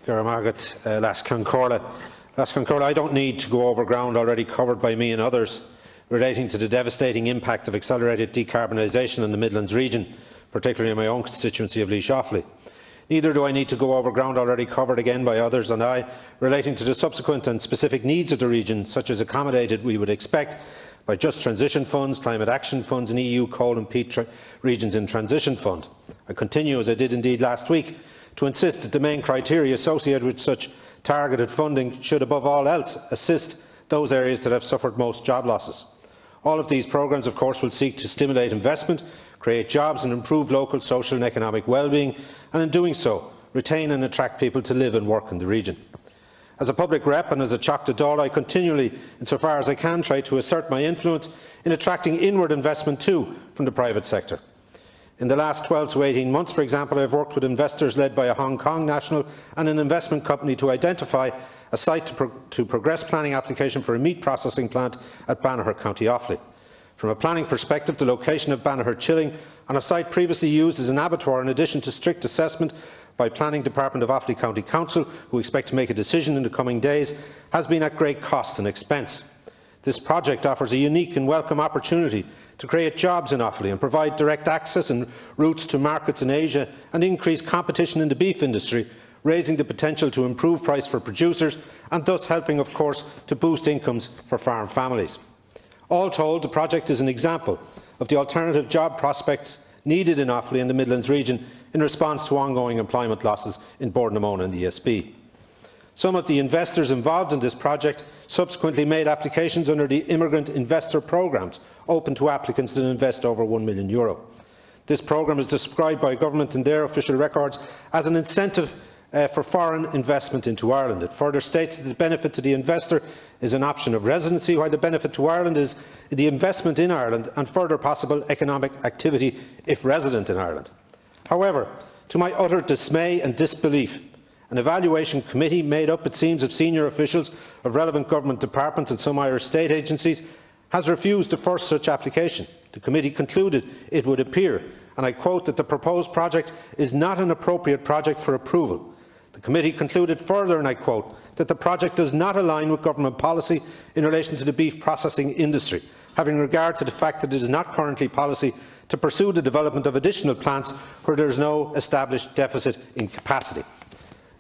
Las Concorla, I don't need to go over ground already covered by me and others relating to the devastating impact of accelerated decarbonisation in the Midlands region, particularly in my own constituency of Laois Offaly. Neither do I need to go over ground already covered again by others and I relating to the subsequent and specific needs of the region, such as accommodated, we would expect, by Just Transition Funds, Climate Action Funds and EU Coal and Peat Regions in Transition Fund. I continue, as I did indeed last week, to insist that the main criteria associated with such targeted funding should, above all else, assist those areas that have suffered most job losses. All of these programmes, of course, will seek to stimulate investment, create jobs and improve local social and economic well-being, and in doing so, retain and attract people to live and work in the region. As a public rep and as a Teachta Dáil, I continually, insofar as I can, try to assert my influence in attracting inward investment too from the private sector. In the last 12 to 18 months, for example, I have worked with investors led by a Hong Kong national and an investment company to identify a site to progress planning application for a meat processing plant at Banagher, County Offaly. From a planning perspective, the location of Banagher Chilling on a site previously used as an abattoir, in addition to strict assessment by Planning Department of Offaly County Council, who expect to make a decision in the coming days, has been at great cost and expense. This project offers a unique and welcome opportunity to create jobs in Offaly and provide direct access and routes to markets in Asia and increase competition in the beef industry, raising the potential to improve price for producers and thus helping, of course, to boost incomes for farm families. All told, the project is an example of the alternative job prospects needed in Offaly and the Midlands region in response to ongoing employment losses in Bordnamona and the ESB. Some of the investors involved in this project subsequently made applications under the Immigrant Investor Programmes, open to applicants that invest over €1 million. This programme is described by government in their official records as an incentive for foreign investment into Ireland. It further states that the benefit to the investor is an option of residency, while the benefit to Ireland is the investment in Ireland and further possible economic activity if resident in Ireland. However, to my utter dismay and disbelief, an evaluation committee made up, it seems, of senior officials of relevant government departments and some Irish state agencies has refused the first such application. The committee concluded, it would appear, and I quote, that the proposed project is not an appropriate project for approval. The committee concluded further, and I quote, that the project does not align with government policy in relation to the beef processing industry, having regard to the fact that it is not currently policy to pursue the development of additional plants where there is no established deficit in capacity.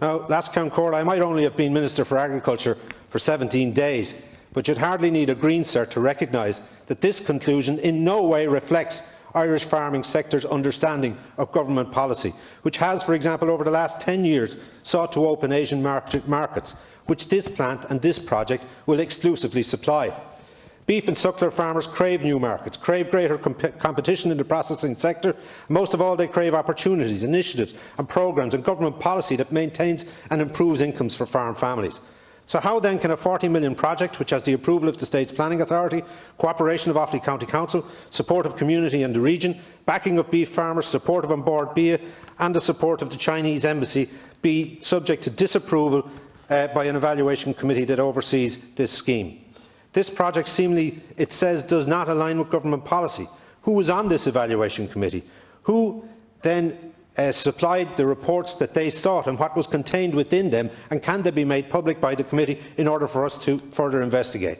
Now, last Concord, I might only have been Minister for Agriculture for 17 days, but you'd hardly need a Green Cert to recognise that this conclusion in no way reflects Irish farming sector's understanding of government policy, which has, for example, over the last 10 years sought to open Asian markets, which this plant and this project will exclusively supply. Beef and suckler farmers crave new markets, crave greater competition in the processing sector, and most of all they crave opportunities, initiatives and programmes and government policy that maintains and improves incomes for farm families. So how then can a €40 million project, which has the approval of the State's Planning Authority, cooperation of Offaly County Council, support of community and the region, backing of beef farmers, support of On Board BIA and the support of the Chinese Embassy, be subject to disapproval by an evaluation committee that oversees this scheme? This project seemingly, it says, does not align with government policy. Who was on this evaluation committee? Who then supplied the reports that they sought and what was contained within them, and can they be made public by the committee in order for us to further investigate?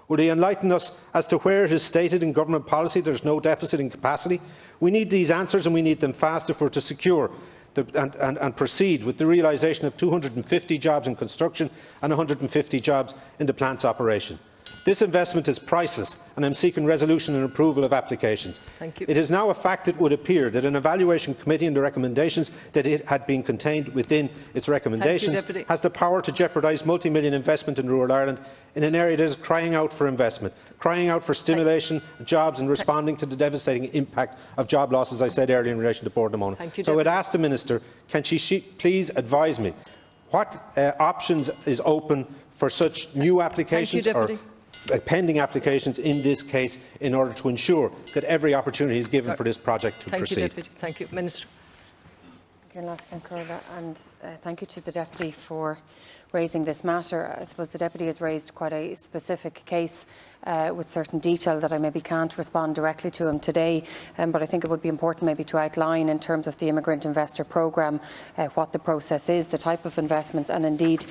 Will they enlighten us as to where it is stated in government policy there is no deficit in capacity? We need these answers, and we need them fast if we are to secure and proceed with the realisation of 250 jobs in construction and 150 jobs in the plant's operation. This investment is priceless, and I am seeking resolution and approval of applications. Thank you. It is now a fact, it would appear, that an evaluation committee and the recommendations that it had been contained within its recommendations has the power to jeopardise multi-million investment in rural Ireland in an area that is crying out for investment, crying out for stimulation of jobs and responding to the devastating impact of job loss, as I said earlier in relation to Bordnamona. So I would ask the Minister, can she please advise me what options is open for such new applications or pending applications in this case, in order to ensure that every opportunity is given for this project to proceed. Thank you, Minister. and thank you to the Deputy for raising this matter. I suppose the Deputy has raised quite a specific case with certain detail that I maybe can't respond directly to him today, but I think it would be important maybe to outline in terms of the Immigrant Investor Programme what the process is, the type of investments, and indeed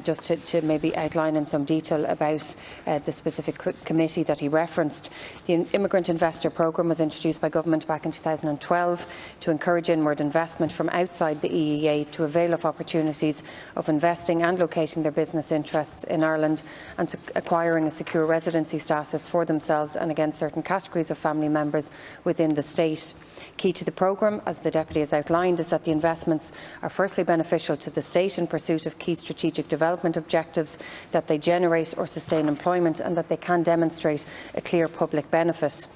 just to maybe outline in some detail about the specific committee that he referenced. The Immigrant Investor Programme was introduced by Government back in 2012 to encourage inward investment from outside the EEA to avail of opportunities of investing and locating their business interests in Ireland and acquiring a secure residency status for themselves and against certain categories of family members within the state. Key to the programme, as the Deputy has outlined, is that the investments are firstly beneficial to the state in pursuit of key strategic development objectives, that they generate or sustain employment and that they can demonstrate a clear public benefit.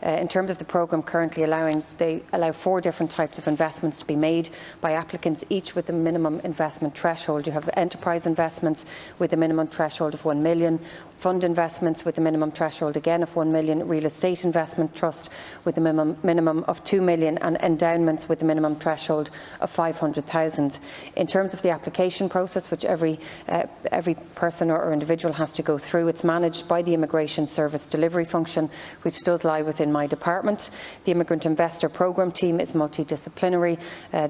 In terms of the programme currently they allow 4 different types of investments to be made by applicants, each with a minimum investment threshold. You have enterprise investments with a minimum threshold of 1 million, fund investments with a minimum threshold again of 1 million, real estate investment trust with a minimum of 2 million and endowments with a minimum threshold of 500,000. In terms of the application process, which every person or individual has to go through, it's managed by the Immigration Service Delivery Function, which does lie within my department. The Immigrant Investor Programme team is multidisciplinary.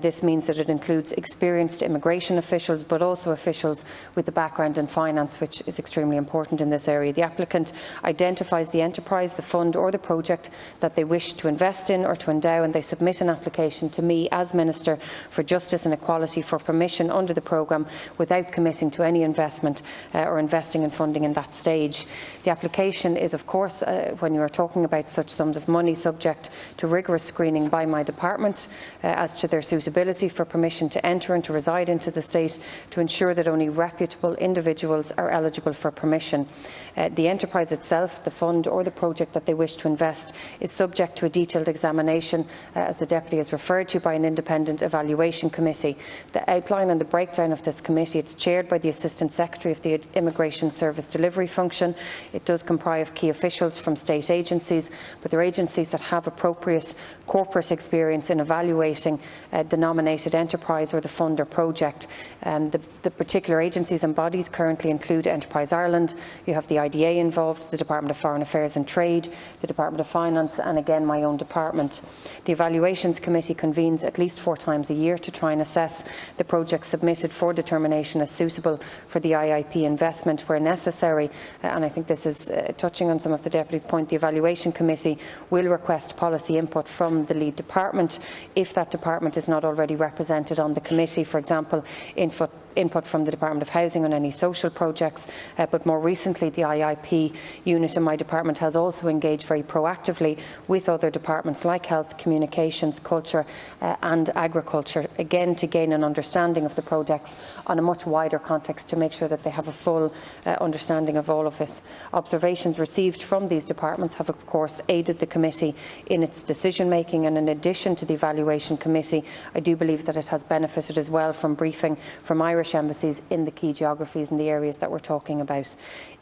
This means that it includes experienced immigration officials, but also officials with a background in finance, which is extremely important in this area. The applicant identifies the enterprise, the fund or the project that they wish to invest in or to endow, and they submit an application to me as Minister for Justice and Equality for permission under the programme without committing to any investment or investing in funding in that stage. The application is, of course, when you are talking about such sums of money, subject to rigorous screening by my department as to their suitability for permission to enter and to reside into the state, to ensure that only reputable individuals are eligible for permission. The enterprise itself, the fund or the project that they wish to invest, is subject to a detailed examination, as the Deputy has referred to, by an independent evaluation committee. The outline and the breakdown of this committee, it's chaired by the Assistant Secretary of the Immigration Service Delivery Function. It does comprise of key officials from state agencies, but there are agencies that have appropriate corporate experience in evaluating the nominated enterprise or the fund or project. The particular agencies and bodies currently include Enterprise Ireland, you have the IDA involved, the Department of Foreign Affairs and Trade, the Department of Finance and again my own department. The Evaluations Committee convenes at least 4 times a year to try and assess the projects submitted for determination as suitable for the IIP investment where necessary, and I think this is touching on some of the Deputy's point. The Evaluation Committee will request policy input from the lead department if that department is not already represented on the committee, for example input from the Department of Housing on any social projects, but more recently the IIP unit in my department has also engaged very proactively with other departments like Health, Communications, Culture and Agriculture, again to gain an understanding of the projects on a much wider context to make sure that they have a full understanding of all of it. Observations received from these departments have of course aided the committee in its decision making, and in addition to the Evaluation Committee, I do believe that it has benefited as well from briefing from Irish embassies in the key geographies and the areas that we're talking about.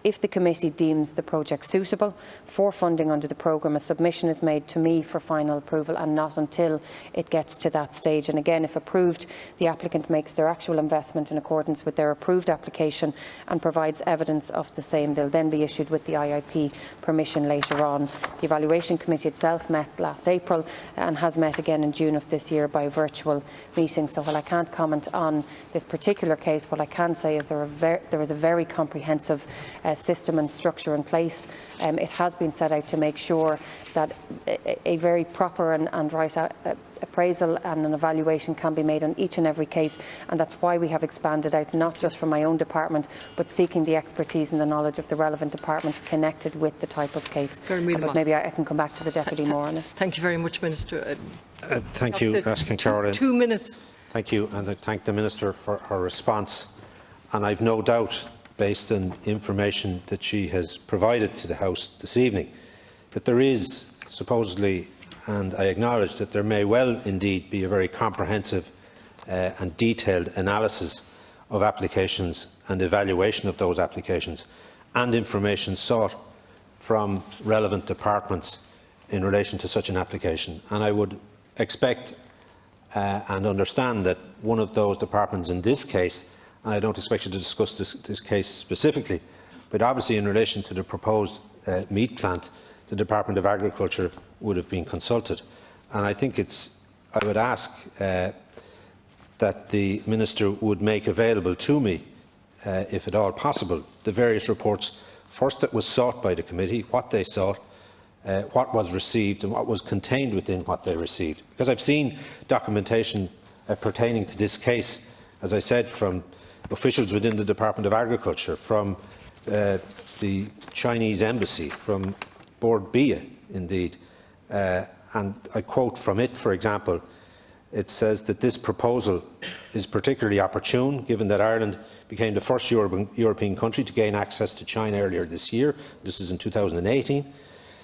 If the committee deems the project suitable for funding under the programme, a submission is made to me for final approval and not until it gets to that stage. And again, if approved, the applicant makes their actual investment in accordance with their approved application and provides evidence of the same. They'll then be issued with the IIP permission later on. The Evaluation Committee itself met last April and has met again in June of this year by virtual meeting. So while I can't comment on this particular case, what I can say is there is a very comprehensive system and structure in place. It has been set out to make sure that a very proper and right appraisal and an evaluation can be made on each and every case, and that's why we have expanded out, not just from my own department, but seeking the expertise and the knowledge of the relevant departments connected with the type of case. But maybe I can come back to the Deputy more on it. Thank you very much, Minister. Thank you, Caroline. 2 minutes. Thank you, and I thank the Minister for her response. And I've no doubt, based on information that she has provided to the House this evening, that there is supposedly, and I acknowledge that there may well indeed be, a very comprehensive and detailed analysis of applications and evaluation of those applications and information sought from relevant departments in relation to such an application. And I would expect and understand that one of those departments in this case, and I don't expect you to discuss this case specifically, but obviously in relation to the proposed meat plant, the Department of Agriculture would have been consulted. And I think I would ask that the Minister would make available to me, if at all possible, the various reports, first that was sought by the committee, what they sought, what was received and what was contained within what they received. Because I've seen documentation pertaining to this case, as I said, from officials within the Department of Agriculture, from the Chinese Embassy, from Board BIA, indeed. And I quote from it, for example, it says that this proposal is particularly opportune, given that Ireland became the first European country to gain access to China earlier this year. This is in 2018.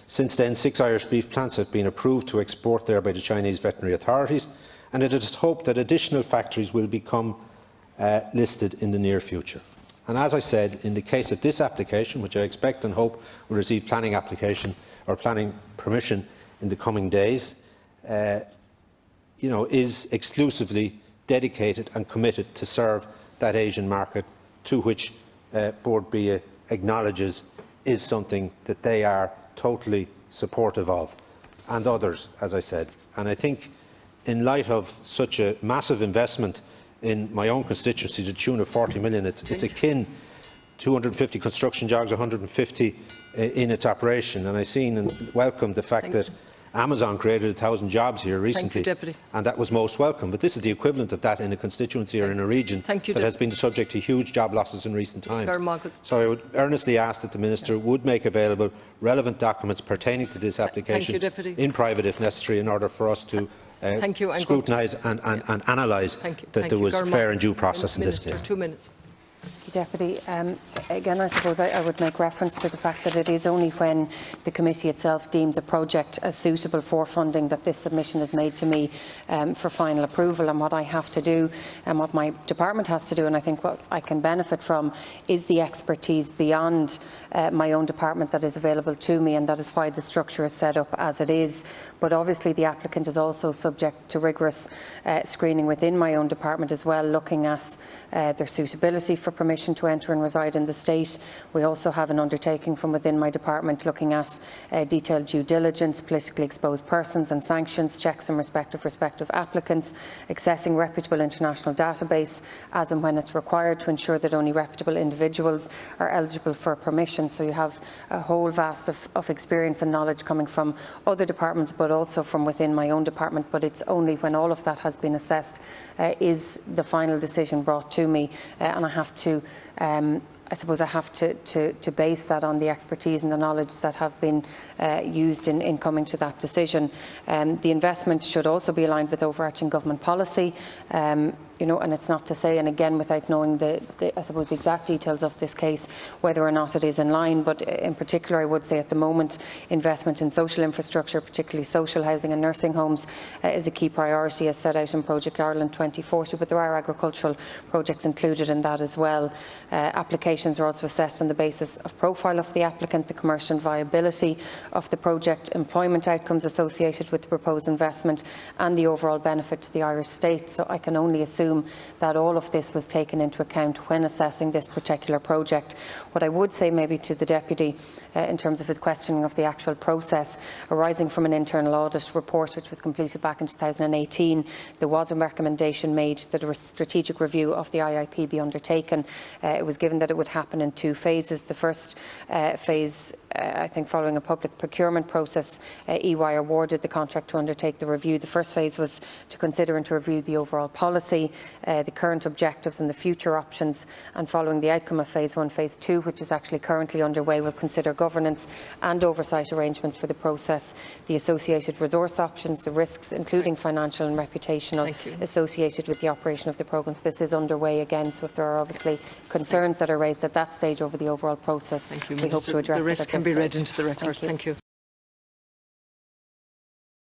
Since then, 6 Irish beef plants have been approved to export there by the Chinese veterinary authorities, and it is hoped that additional factories will become listed in the near future. And as I said, in the case of this application, which I expect and hope will receive planning application or planning permission in the coming days, is exclusively dedicated and committed to serve that Asian market, to which Board BIA acknowledges is something that they are totally supportive of, and others, as I said. And I think, in light of such a massive investment in my own constituency, to the tune of 40 million, it's akin 250 construction jobs, 150 in its operation. And I've seen and welcomed the fact that Amazon created 1,000 jobs here recently, and that was most welcome. But this is the equivalent of that in a constituency or in a region that has been subject to huge job losses in recent times. So I would earnestly ask that the Minister would make available relevant documents pertaining to this application in private, if necessary, in order for us to scrutinise and analyse that there was fair and due process in this case. 2 minutes. Deputy, again, I suppose I would make reference to the fact that it is only when the committee itself deems a project as suitable for funding that this submission is made to me for final approval. And what I have to do and what my department has to do, and I think what I can benefit from, is the expertise beyond my own department that is available to me, and that is why the structure is set up as it is. But obviously the applicant is also subject to rigorous screening within my own department as well, looking at their suitability for permission to enter and reside in the state. We also have an undertaking from within my department looking at detailed due diligence, politically exposed persons and sanctions, checks in respect of respective applicants, accessing reputable international database as and when it's required to ensure that only reputable individuals are eligible for permission. So you have a whole vast of experience and knowledge coming from other departments, but also from within my own department. But it's only when all of that has been assessed is the final decision brought to me, and I have to I suppose I have to base that on the expertise and the knowledge that have been used in coming to that decision. The investment should also be aligned with overarching government policy. And it's not to say, and again without knowing I suppose the exact details of this case, whether or not it is in line, but in particular I would say at the moment investment in social infrastructure, particularly social housing and nursing homes, is a key priority as set out in Project Ireland 2040, but there are agricultural projects included in that as well. Applications are also assessed on the basis of profile of the applicant, the commercial viability of the project, employment outcomes associated with the proposed investment and the overall benefit to the Irish state. So I can only assume that all of this was taken into account when assessing this particular project. What I would say maybe to the Deputy in terms of his questioning of the actual process, arising from an internal audit report which was completed back in 2018, there was a recommendation made that a strategic review of the IIP be undertaken. It was given that it would happen in 2 phases. The first phase, I think following a public procurement process, EY awarded the contract to undertake the review. The first phase was to consider and to review the overall policy, the current objectives and the future options, and following the outcome of phase 1, phase 2, which is actually currently underway, will consider governance and oversight arrangements for the process, the associated resource options, the risks including financial and reputational associated with the operation of the programmes. This is underway again, so if there are obviously concerns that are raised at that stage over the overall process, we hope to address it. The rest can be read into the record. Thank you.